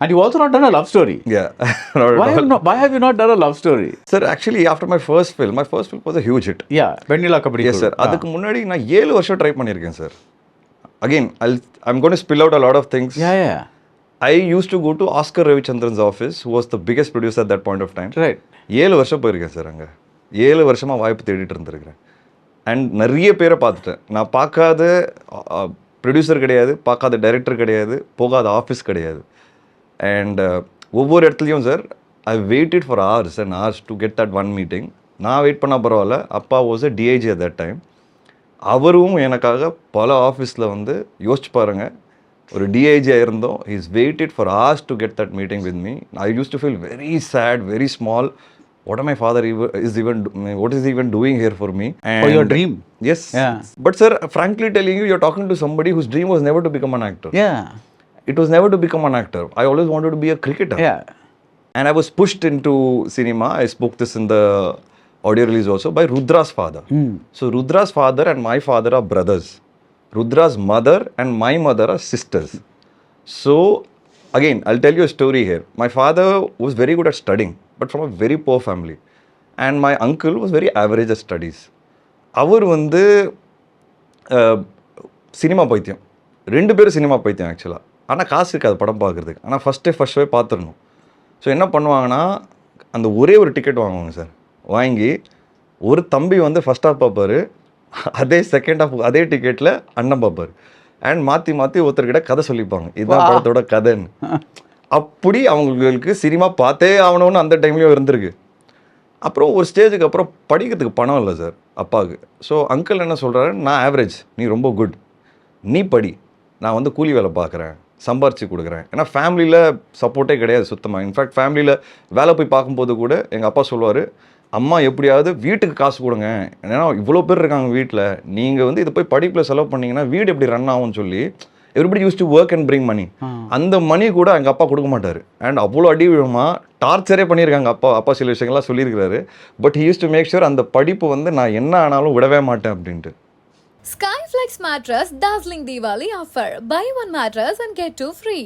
And you also not done a love story. Yeah. Not at all. Why have you not done a love story? Sir, actually, after my first film was a huge hit. Yeah, Vanilla Kabaddi. Yes, sir. அதுக்கு முன்னாடி நான் 7 வருஷம் try பண்ணியிருக்கேன் sir. Again, I'm going to spill out a lot of things. Yeah. I used to go to Oscar Ravichandran's office, who was the biggest producer at that point of time. Right. 7 வருஷம் போயிருக்கேன் sir அங்கே. 7 வருஷமாக வாய்ப்பு தேடிட்டு இருந்திருக்கிறேன். And நிறைய பேரை பார்த்துட்டேன். நான் பார்க்காத ப்ரொடியூசர் கிடையாது, பார்க்காத டைரக்டர் கிடையாது, போகாத ஆஃபீஸ் கிடையாது. அண்ட் ஒவ்வொரு இடத்துலையும் sir I weighted for hours and hours to get that one meeting. நான் வெயிட் பண்ணால் பரவாயில்ல, அப்பா was a DIG at that time. அவரும் எனக்காக பல ஆஃபீஸில் வந்து யோசிச்சு பாருங்கள், ஒரு டிஐஜியாக இருந்தோம். Is weighted for hours to get that meeting with me. I used to feel very sad, very small. What my father what is even doing here for me? And For your dream. Yes. Yeah. But sir, frankly telling you, you're talking to somebody whose dream was never to become an actor. Yeah. It was never to become an actor. I always wanted to be a cricketer. Yeah. And I was pushed into cinema. I spoke this in the audio release also by Rudra's father. So Rudra's father and my father are brothers. Rudra's mother and my mother are sisters. So again, I'll tell you a story here. My father was very good at studying, but from a very poor family. And my uncle was very average at studies. அவர் வந்து cinema பைத்தியம், 2 பேரும் cinema பைத்தியம் ஆக்சுவலாக. ஆனால் காசு இருக்காது படம் பார்க்குறதுக்கு. ஆனால் ஃபஸ்ட் ஷோவே பார்த்துடணும். ஸோ என்ன பண்ணுவாங்கன்னா, அந்த ஒரே ஒரு டிக்கெட் வாங்குவாங்க சார். வாங்கி ஒரு தம்பி வந்து ஃபஸ்ட் ஹாஃப் பார்ப்பார், அதே செகண்ட் ஹாஃப் அதே டிக்கெட்டில் அண்ணன் பார்ப்பார். அண்ட் மாற்றி மாற்றி ஒருத்தர்கிட்ட கதை சொல்லிப்பாங்க, இதுதான் படத்தோட கதைன்னு. அப்படி அவங்களுக்கு சினிமா பார்த்தே ஆகணும்னு அந்த டைம்லேயும் இருந்திருக்கு. அப்புறம் ஒரு ஸ்டேஜுக்கு அப்புறம் படிக்கிறதுக்கு பணம் இல்லை சார் அப்பாவுக்கு. ஸோ அங்கிள் என்ன சொல்கிறாரு, நான் ஆவரேஜ், நீ ரொம்ப குட், நீ படி, நான் வந்து கூலி வேலை பார்க்குறேன், சம்பாரிச்சு கொடுக்குறேன். ஏன்னா ஃபேமிலியில் சப்போர்ட்டே கிடையாது சுத்தமாக. இன்ஃபேக்ட் ஃபேமிலியில் வேலை போய் பார்க்கும்போது கூட எங்கள் அப்பா சொல்லுவார், அம்மா எப்படியாவது வீட்டுக்கு காசு கொடுங்க, ஏன்னா இவ்வளோ பேர் இருக்காங்க வீட்டில், நீங்கள் வந்து இதை போய் படிப்பில் செலவு பண்ணிங்கன்னா வீடு எப்படி ரன் ஆகும்னு சொல்லி everybody use to work and bring money. அந்த மணி கூட எங்கள் அப்பா கொடுக்க மாட்டார். அண்ட் அவ்வளோ அடி விழுமா டார்ச்சரே பண்ணியிருக்காங்க அப்பா சில விஷயங்கள்லாம் சொல்லியிருக்கிறாரு. But he use to make sure அந்த படிப்பு வந்து நான் என்ன ஆனாலும் விடவே மாட்டேன் அப்படின்ட்டு. Skyflex mattress dazzling Diwali offer. Buy one mattress and get 2 free.